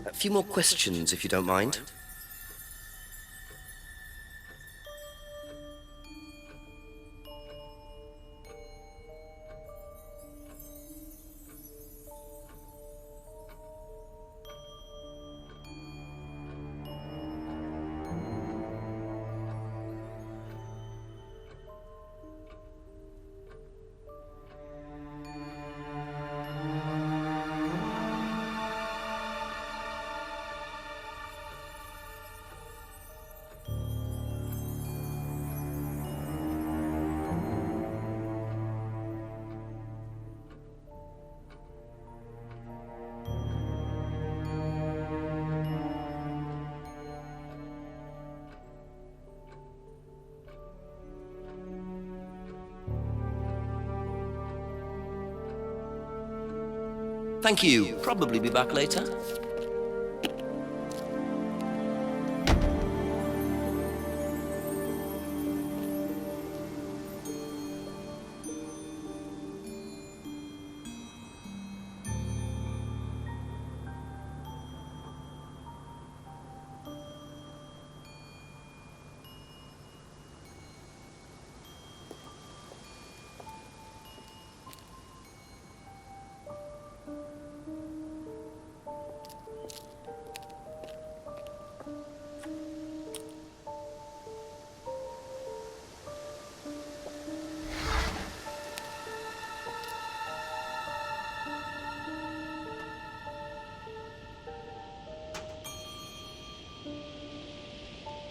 A few more questions, if you don't mind. Thank you. Probably be back later.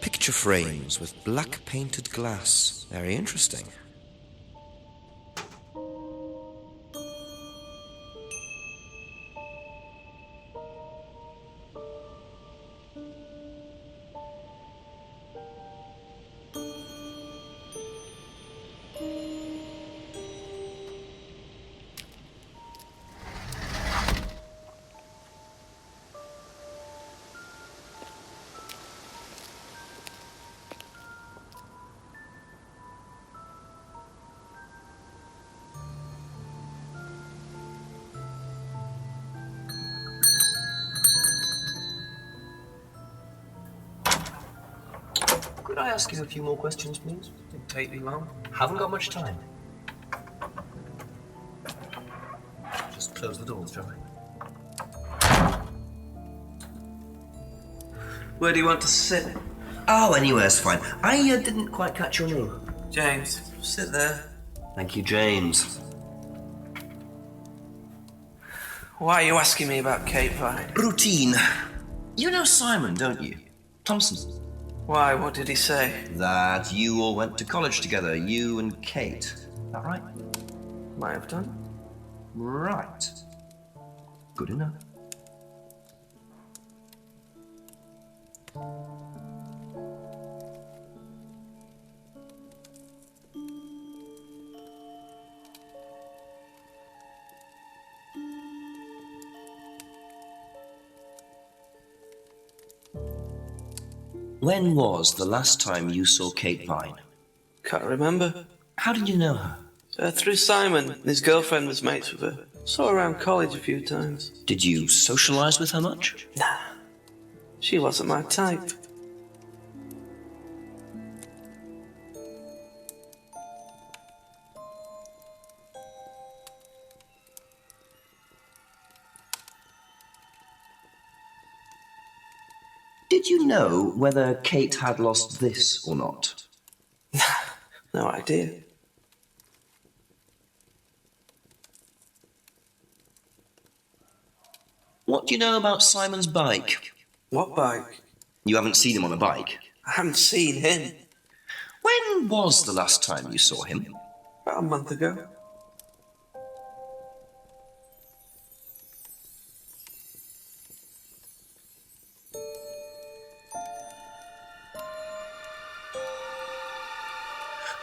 Picture frames with black painted glass. Very interesting. Could I ask you a few more questions, please? Didn't take me long. Haven't got much time. Just close the doors, shall I? Where do you want to sit? Oh, anywhere's fine. I didn't quite catch your name. James, sit there. Thank you, James. Why are you asking me about Cape Vine? Routine. You know Simon, don't you? Thompson. Why, what did he say? That you all went to college together, you and Kate. Is that right? Might have done. Right. Good enough. When was the last time you saw Kate Vine? Can't remember. How did you know her? Through Simon. His girlfriend was mates with her. Saw her around college a few times. Did you socialise with her much? Nah. She wasn't my type. Did you know whether Kate had lost this or not? No idea. What do you know about Simon's bike? What bike? You haven't seen him on a bike. I haven't seen him. When was the last time you saw him? About a month ago.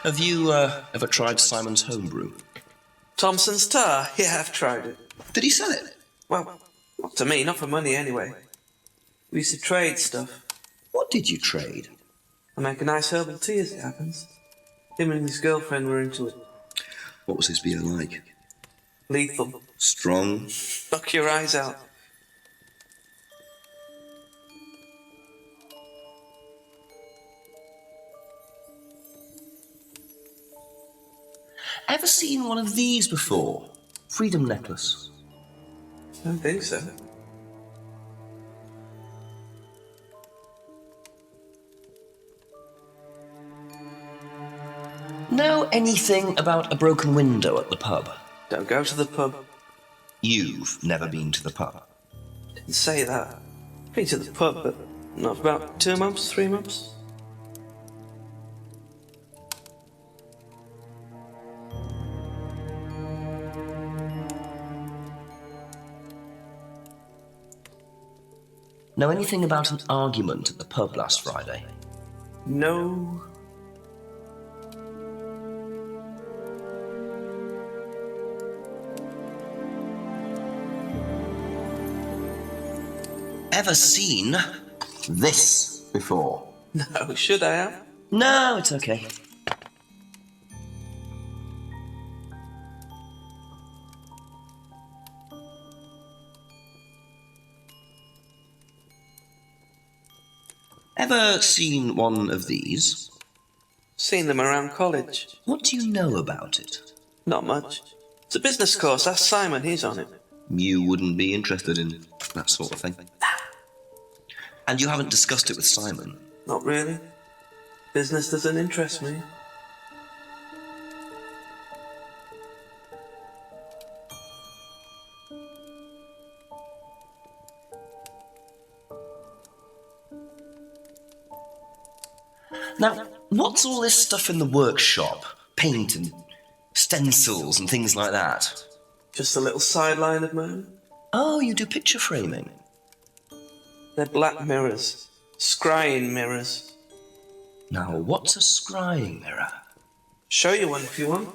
Have you ever tried Simon's homebrew? Thompson's tar? Yeah, I've tried it. Did he sell it? Well, not to me, not for money anyway. We used to trade stuff. What did you trade? I make a nice herbal tea as it happens. Him and his girlfriend were into it. What was his beer like? Lethal. Strong? Knock your eyes out. Ever seen one of these before? Freedom necklace. I don't think so. Know anything about a broken window at the pub? Don't go to the pub. You've never been to the pub. Didn't say that. Been to the pub, but not for about 2 months, 3 months. Know anything about an argument at the pub last Friday? No. Ever seen this before? No, should I have? No, it's okay. Ever seen one of these? Seen them around college. What do you know about it? Not much. It's a business course. Ask Simon, he's on it. You wouldn't be interested in that sort of thing. And you haven't discussed it with Simon? Not really. Business doesn't interest me. Now, what's all this stuff in the workshop? Paint and stencils and things like that? Just a little sideline of mine. Oh, you do picture framing? They're black mirrors. Scrying mirrors. Now, what's a scrying mirror? Show you one if you want.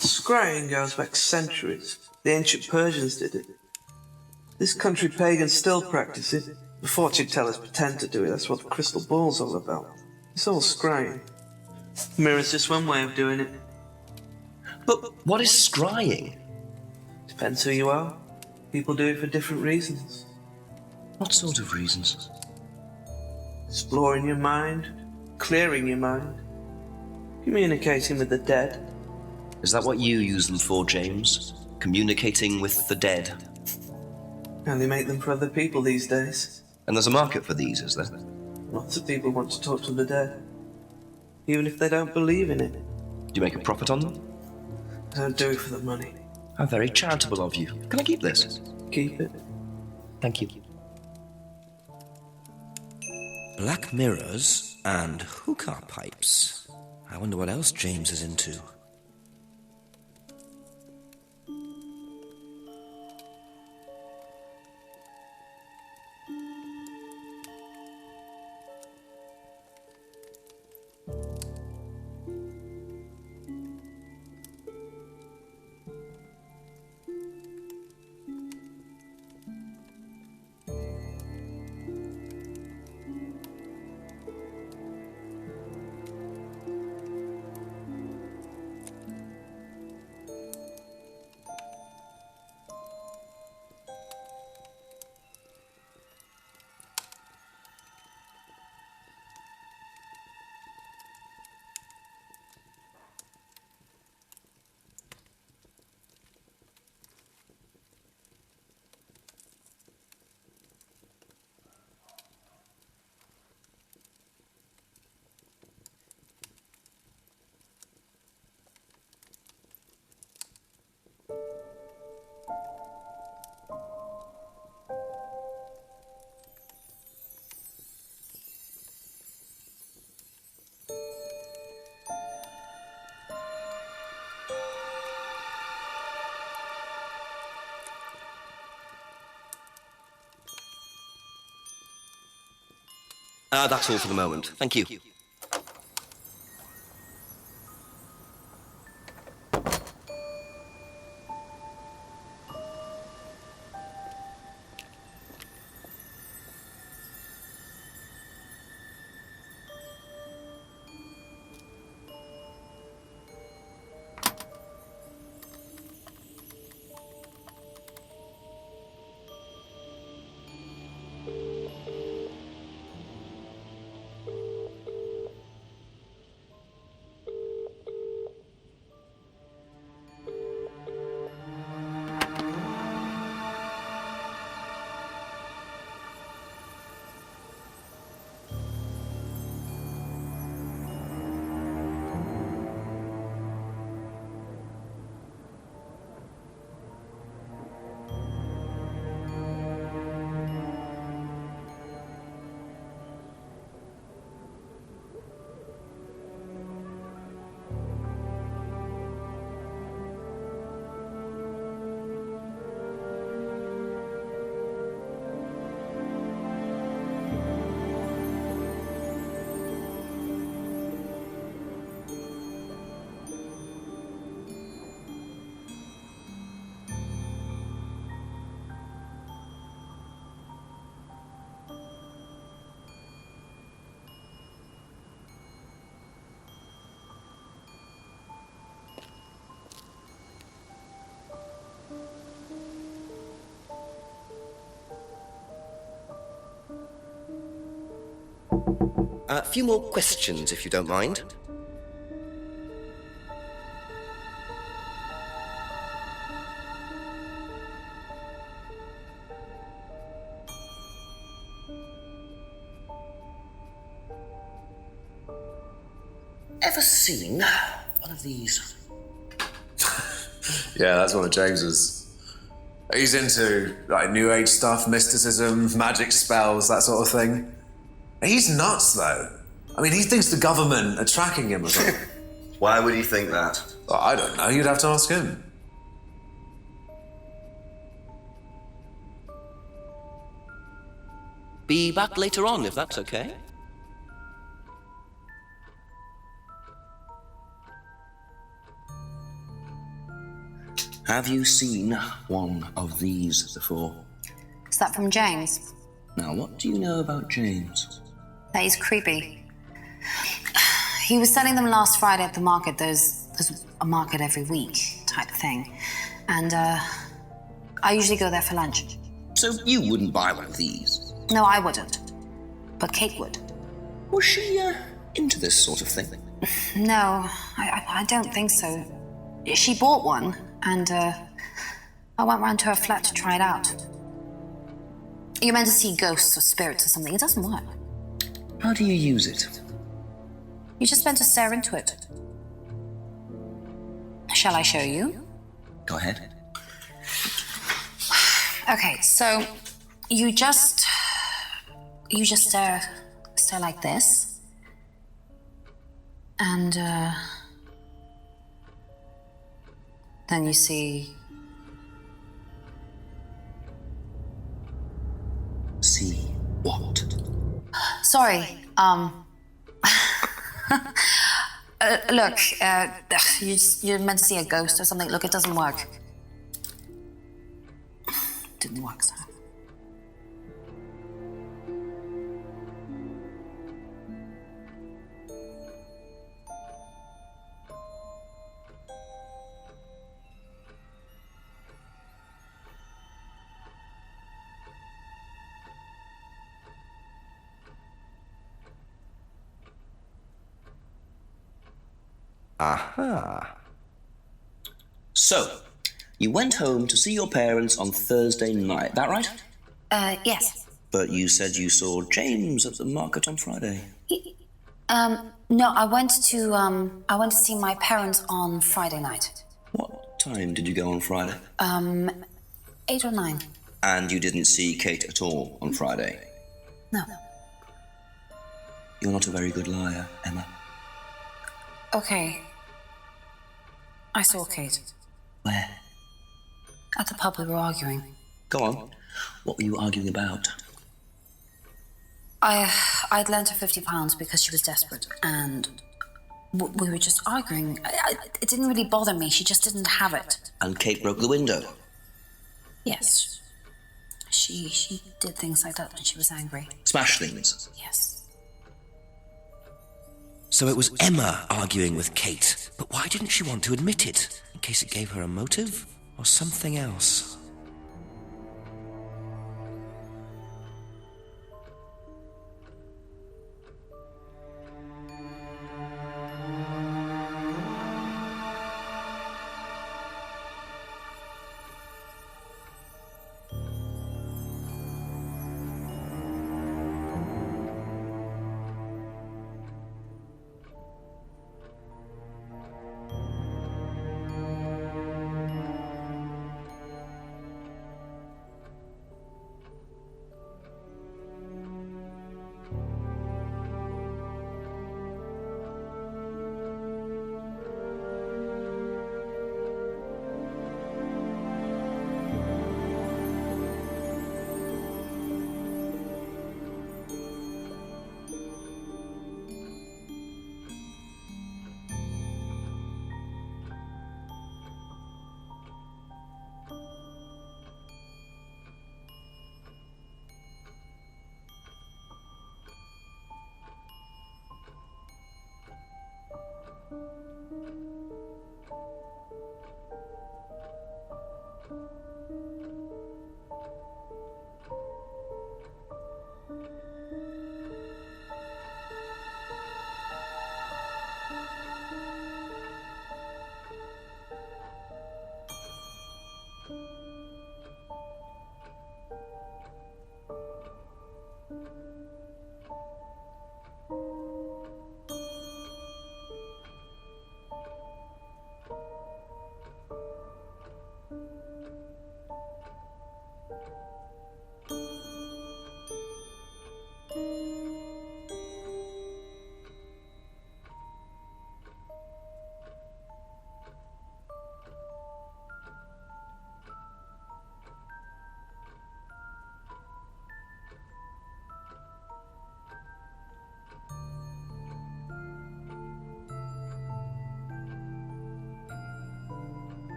Scrying goes back centuries. The ancient Persians did it. This country pagans still practice it. The fortune tellers pretend to do it. That's what the crystal ball's all about. It's all scrying. Mirror's just one way of doing it. But what is scrying? Depends who you are. People do it for different reasons. What sort of reasons? Exploring your mind, clearing your mind, communicating with the dead. Is that what you use them for, James? Communicating with the dead? Only make them for other people these days. And there's a market for these, is there? Lots of people want to talk to the dead, even if they don't believe in it. Do you make a profit on them? I don't do it for the money. How very charitable of you. Can I keep this? Keep it. Thank you. Black mirrors and hookah pipes. I wonder what else James is into. That's all for the moment. Thank you. A few more questions, if you don't mind. Ever seen one of these? Yeah, that's one of James's. He's into like New Age stuff, mysticism, magic spells, that sort of thing. He's nuts, though. I mean, he thinks the government are tracking him or something. Why would he think that? Well, I don't know. You'd have to ask him. Be back later on, if that's okay. Have you seen one of these before? Is that from James? Now, what do you know about James? That he's creepy. He was selling them last Friday at the market. There's a market every week type thing. And I usually go there for lunch. So you wouldn't buy one of these? No, I wouldn't. But Kate would. Was she into this sort of thing? No, I don't think so. She bought one, and I went round to her flat to try it out. You're meant to see ghosts or spirits or something. It doesn't work. How do you use it? You're just meant to stare into it. Shall I show you? Go ahead. Okay, so you just stare like this, and then you see. See what? Sorry, look, you're meant to see a ghost or something. Look, it doesn't work. Didn't work, so. Aha. So, you went home to see your parents on Thursday night, that right? Yes. But you said you saw James at the market on Friday. No, I went to see my parents on Friday night. What time did you go on Friday? 8 or 9. And you didn't see Kate at all on Friday? No. You're not a very good liar, Emma. Okay. I saw Kate. Where? At the pub we were arguing. Go on. What were you arguing about? I'd lent her £50 because she was desperate, and we were just arguing. It didn't really bother me. She just didn't have it. And Kate broke the window? Yes. She did things like that when she was angry. Smash things? Yes. So it was Emma arguing with Kate, but why didn't she want to admit it? In case it gave her a motive? Or something else?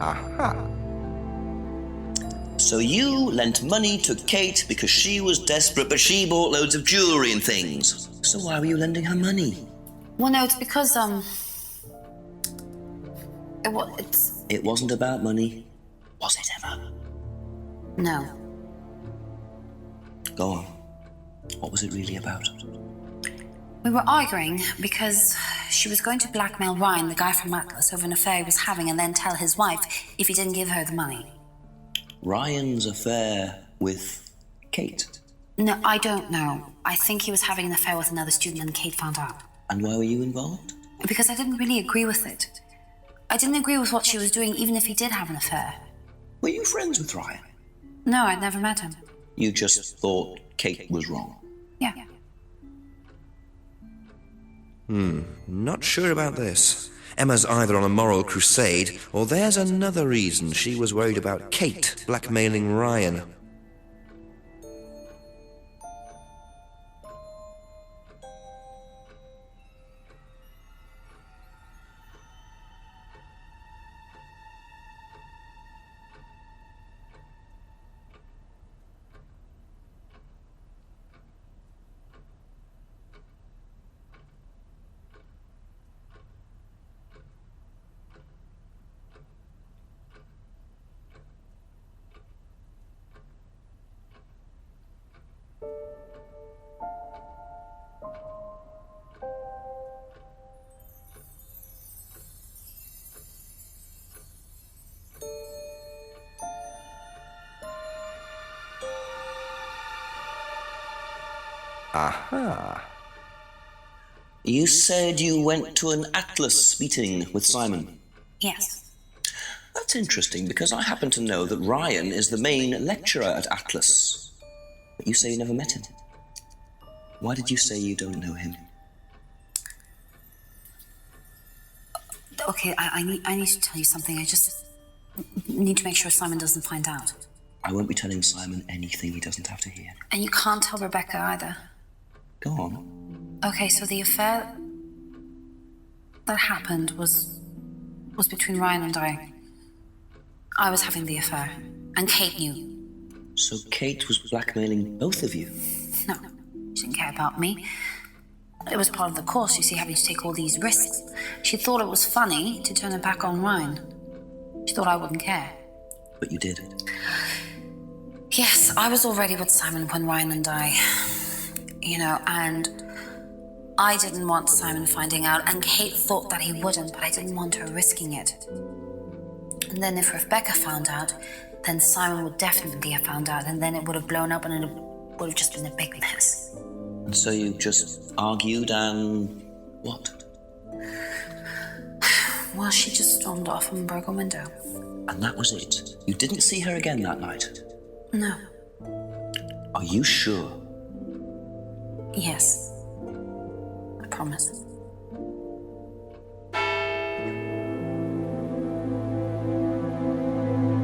Aha. So you lent money to Kate because she was desperate, but she bought loads of jewellery and things. So why were you lending her money? Well, no, it's because, It wasn't about money. Was it ever? No. Go on. What was it really about? We were arguing because she was going to blackmail Ryan, the guy from Atlas, over an affair he was having and then tell his wife if he didn't give her the money. Ryan's affair with Kate? No, I don't know. I think he was having an affair with another student and Kate found out. And why were you involved? Because I didn't really agree with it. I didn't agree with what she was doing, even if he did have an affair. Were you friends with Ryan? No, I'd never met him. You just thought Kate was wrong? Yeah. Not sure about this. Emma's either on a moral crusade, or there's another reason she was worried about Kate blackmailing Ryan. Aha. You said you went to an Atlas meeting with Simon. Yes. That's interesting, because I happen to know that Ryan is the main lecturer at Atlas. But you say you never met him. Why did you say you don't know him? Okay, I need to tell you something. I just need to make sure Simon doesn't find out. I won't be telling Simon anything he doesn't have to hear. And you can't tell Rebecca either. Go on. Okay, so the affair that happened was between Ryan and I. I was having the affair, and Kate knew. So Kate was blackmailing both of you? No, she didn't care about me. It was part of the course, you see, having to take all these risks. She thought it was funny to turn her back on Ryan. She thought I wouldn't care. But you did. Yes, I was already with Simon when Ryan and I, and I didn't want Simon finding out, and Kate thought that he wouldn't, but I didn't want her risking it. And then if Rebecca found out, then Simon would definitely have found out, and then it would have blown up, and it would have just been a big mess. And so you just argued and what? Well, she just stormed off and broke a window. And that was it? You didn't see her again that night? No. Are you sure? Yes. I promise.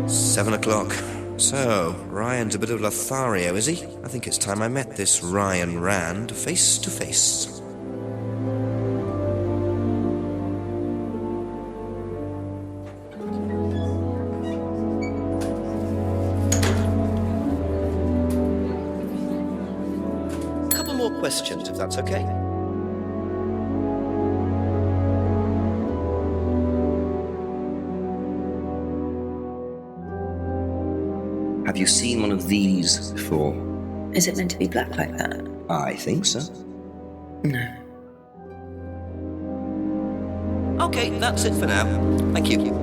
Seven o'clock. So, Ryan's a bit of Lothario, is he? I think it's time I met this Ryan Rand face to face. A couple more questions, if that's okay. Have you seen one of these before? Is it meant to be black like that? I think so. No. Okay, that's it for now. Thank you.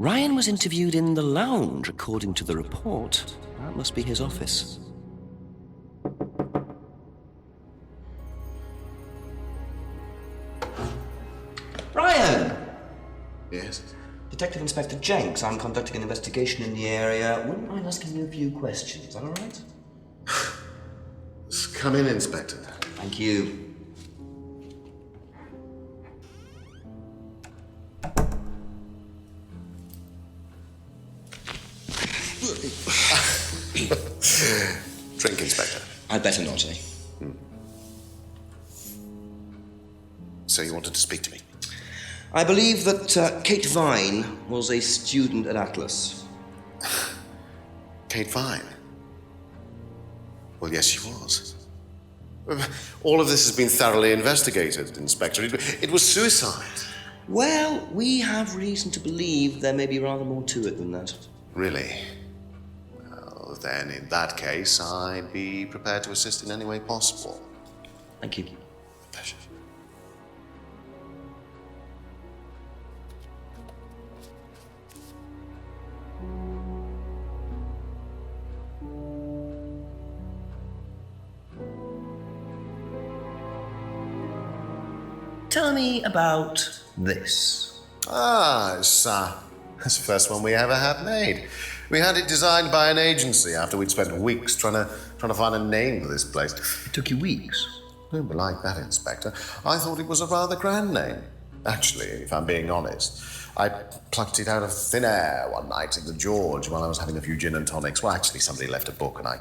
Ryan was interviewed in the lounge, according to the report. That must be his office. Ryan! Yes? Detective Inspector Jenks. I'm conducting an investigation in the area. Wouldn't mind asking you a few questions. Is that all right? Come in, Inspector. Thank you. Drink, Inspector. I'd better not, eh? So you wanted to speak to me? I believe that Kate Vine was a student at Atlas. Kate Vine? Well, yes, she was. All of this has been thoroughly investigated, Inspector. It was suicide. Well, we have reason to believe there may be rather more to it than that. Really? Well, then, in that case, I'd be prepared to assist in any way possible. Thank you. Pleasure. Tell me about this. It's the first one we ever had made. We had it designed by an agency after we'd spent weeks trying to find a name for this place. It took you weeks. Don't be like that, Inspector. I thought it was a rather grand name. Actually, if I'm being honest, I plucked it out of thin air one night at the George while I was having a few gin and tonics. Well, actually, somebody left a book and I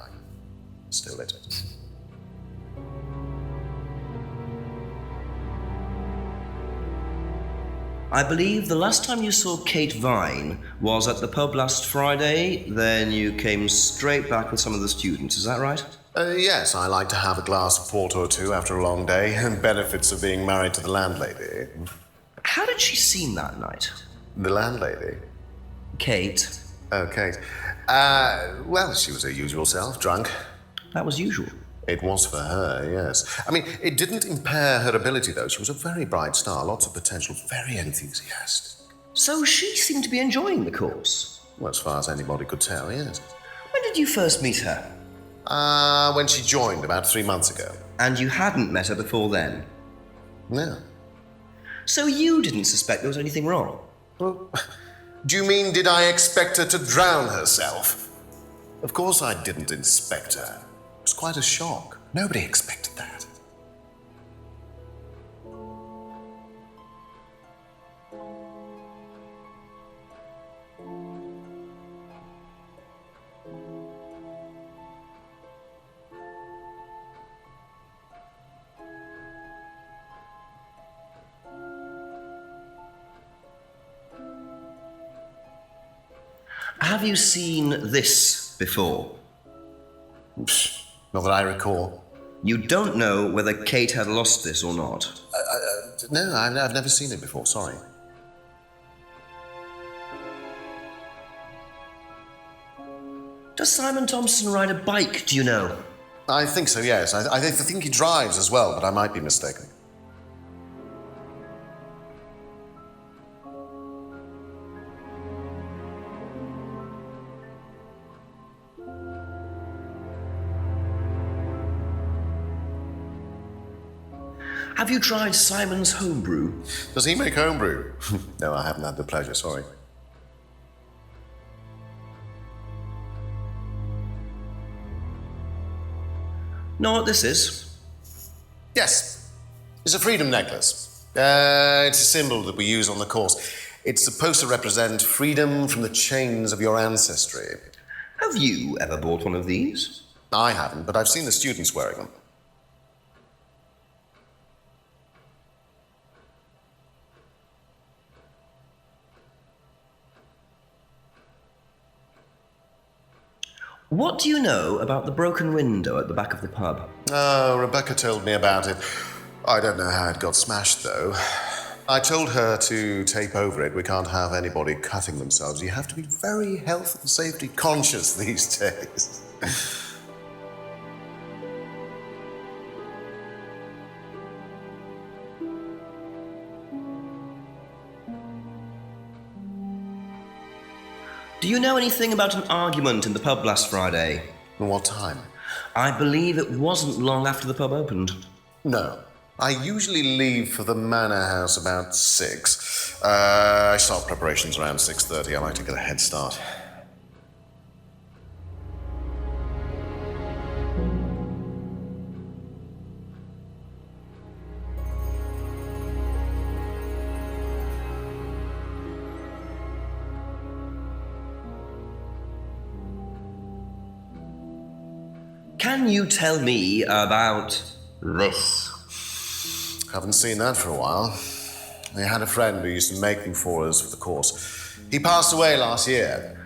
stole it. I believe the last time you saw Kate Vine was at the pub last Friday, then you came straight back with some of the students, is that right? Yes, I like to have a glass of port or two after a long day, and benefits of being married to the landlady. How did she seem that night? The landlady? Kate. Oh, Kate. Well, she was her usual self, drunk. That was usual. It was for her, yes. I mean, it didn't impair her ability, though. She was a very bright star, lots of potential, very enthusiastic. So she seemed to be enjoying the course? Well, as far as anybody could tell, yes. When did you first meet her? When she joined, about 3 months ago. And you hadn't met her before then? No. So you didn't suspect there was anything wrong? Well, do you mean did I expect her to drown herself? Of course I didn't inspect her. It was quite a shock. Nobody expected that. Have you seen this before? Not that I recall. You don't know whether Kate had lost this or not? No, I've never seen it before, sorry. Does Simon Thompson ride a bike, do you know? I think so, yes. I think he drives as well, but I might be mistaken. Have you tried Simon's homebrew? Does he make homebrew? No, I haven't had the pleasure, sorry. Know what this is? Yes. It's a freedom necklace. It's a symbol that we use on the course. It's supposed to represent freedom from the chains of your ancestry. Have you ever bought one of these? I haven't, but I've seen the students wearing them. What do you know about the broken window at the back of the pub? Oh, Rebecca told me about it. I don't know how it got smashed, though. I told her to tape over it. We can't have anybody cutting themselves. You have to be very health and safety conscious these days. Do you know anything about an argument in the pub last Friday? What time? I believe it wasn't long after the pub opened. No. I usually leave for the manor house about 6. I start preparations around 6:30. I like to get a head start. Can you tell me about this? Haven't seen that for a while. I had a friend who used to make them for us for the course. He passed away last year.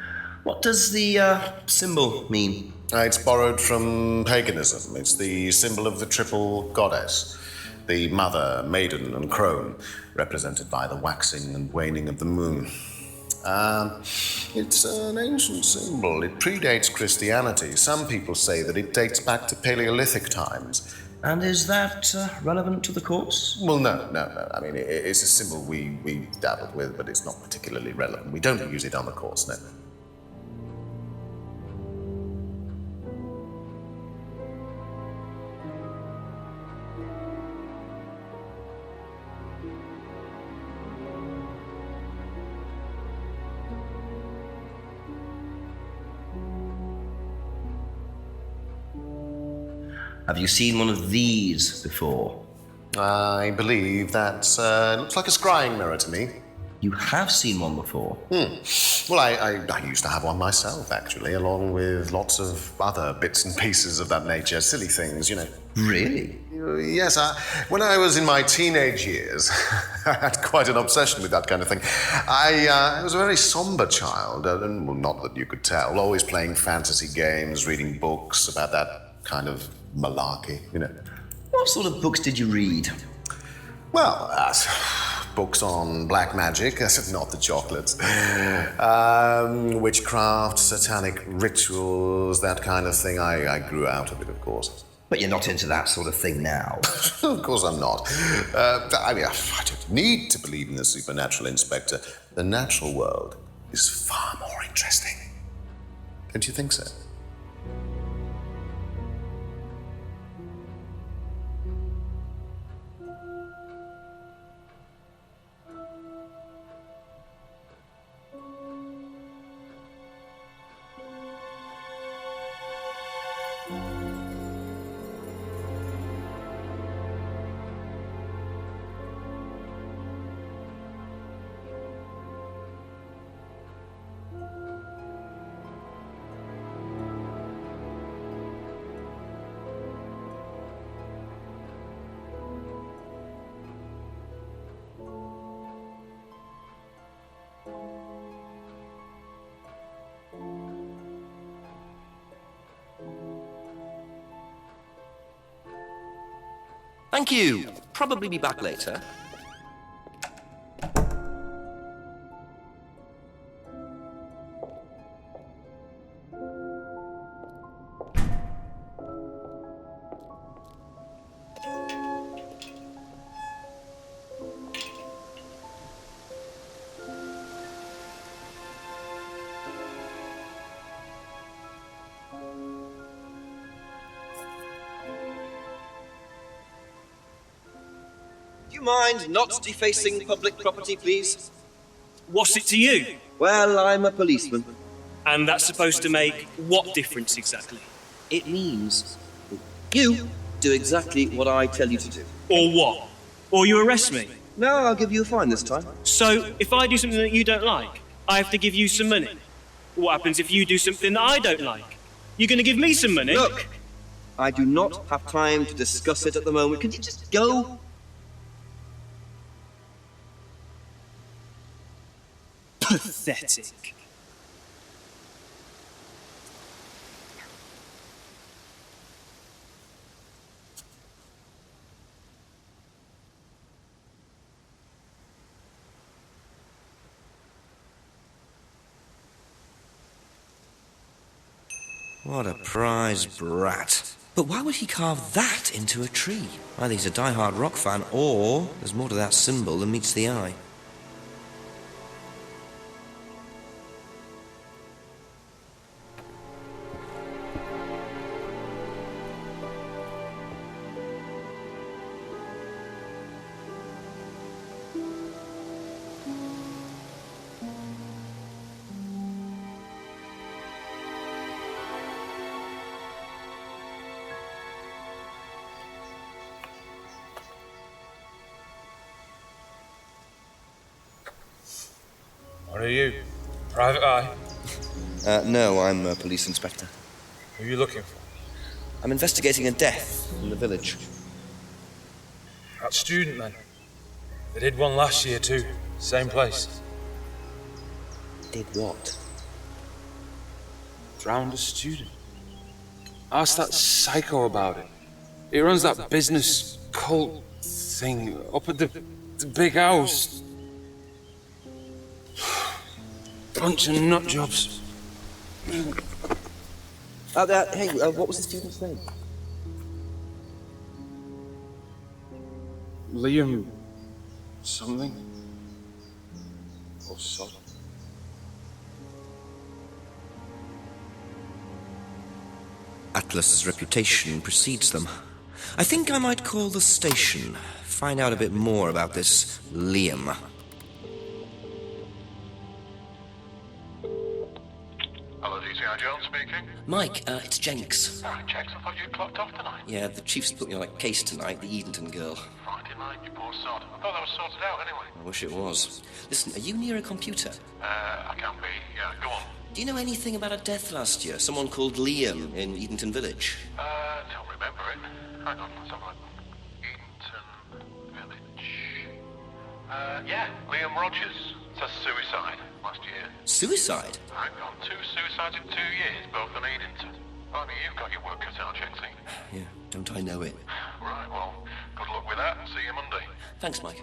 What does the symbol mean? It's borrowed from paganism. It's the symbol of the triple goddess. The mother, maiden, and crone, represented by the waxing and waning of the moon. It's an ancient symbol. It predates Christianity. Some people say that it dates back to Paleolithic times. And is that relevant to the course? Well, no. I mean, it's a symbol we dabbled with, but it's not particularly relevant. We don't use it on the course, no. Have you seen one of these before? I believe that looks like a scrying mirror to me. You have seen one before? Well, I used to have one myself, actually, along with lots of other bits and pieces of that nature. Silly things, you know. Really? Yes, when I was in my teenage years, I had quite an obsession with that kind of thing. I was a very somber child, and well, not that you could tell, always playing fantasy games, reading books about that kind of malarkey, you know. What sort of books did you read? Well, books on black magic, not the chocolates. Witchcraft, satanic rituals, that kind of thing. I grew out of it, of course. But you're not into that sort of thing now. Of course I'm not. I mean, I don't need to believe in the supernatural, Inspector. The natural world is far more interesting. Don't you think so? Thank you. Probably be back later. Do you mind not defacing public property, please? What's it to you? Well, I'm a policeman. And that's supposed to make what difference exactly? It means you do exactly what I tell you to do. Or what? Or you arrest me? No, I'll give you a fine this time. So, if I do something that you don't like, I have to give you some money. What happens if you do something that I don't like? You're going to give me some money? Look, I do not have time to discuss it at the moment. Could you just go? Pathetic. What a prize brat. But why would he carve that into a tree? Either he's a die-hard rock fan, or there's more to that symbol than meets the eye. What are you? Private eye? No, I'm a police inspector. Who are you looking for? I'm investigating a death in the village. That student, then. They did one last year, too. Same place. Did what? Drowned a student. Ask that psycho about it. He runs that business cult thing up at the big house. Bunch of nut jobs. Hey, what was the student's name? Liam... something? Or so. Atlas's reputation precedes them. I think I might call the station, find out a bit more about this Liam. Hello, DCI Jones speaking. Mike, it's Jenks. Oh, Jenks, I thought you clocked off tonight. Yeah, the chief's put me on a case tonight, the Edenton girl. Friday night, you poor sod. I thought that was sorted out anyway. I wish it was. Listen, are you near a computer? I can be. Yeah, go on. Do you know anything about a death last year? Someone called Liam in Edenton Village? Don't remember it. Hang on, let's have a look. Edenton Village. Yeah, Liam Rogers. Says suicide last year. Suicide? Hang on, 2 suicides in 2 years, both in Edenton. I mean, you've got your work cut out, Jenksy. Yeah, don't I know it? Right, well, good luck with that. See you Monday. Thanks, Mike.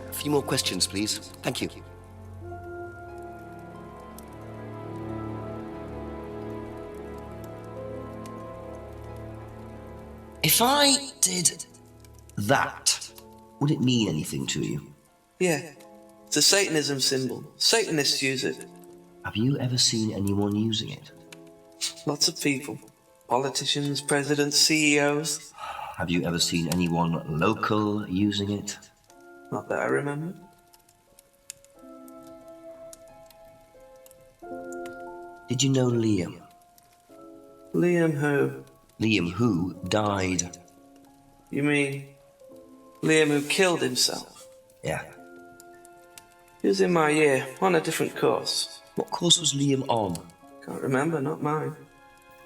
A few more questions, please. Thank you. If I did that, would it mean anything to you? Yeah. It's a Satanism symbol. Satanists use it. Have you ever seen anyone using it? Lots of people. Politicians, presidents, CEOs. Have you ever seen anyone local using it? Not that I remember. Did you know Liam? Liam who? Liam who died. You mean Liam who killed himself? Yeah. He was in my year, on a different course. What course was Liam on? Can't remember, not mine.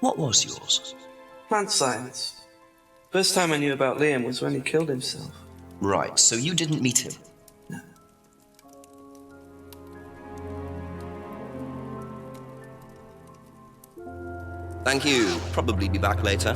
What was yours? Plant science. First time I knew about Liam was when he killed himself. Right, so you didn't meet him? No. Thank you. Probably be back later.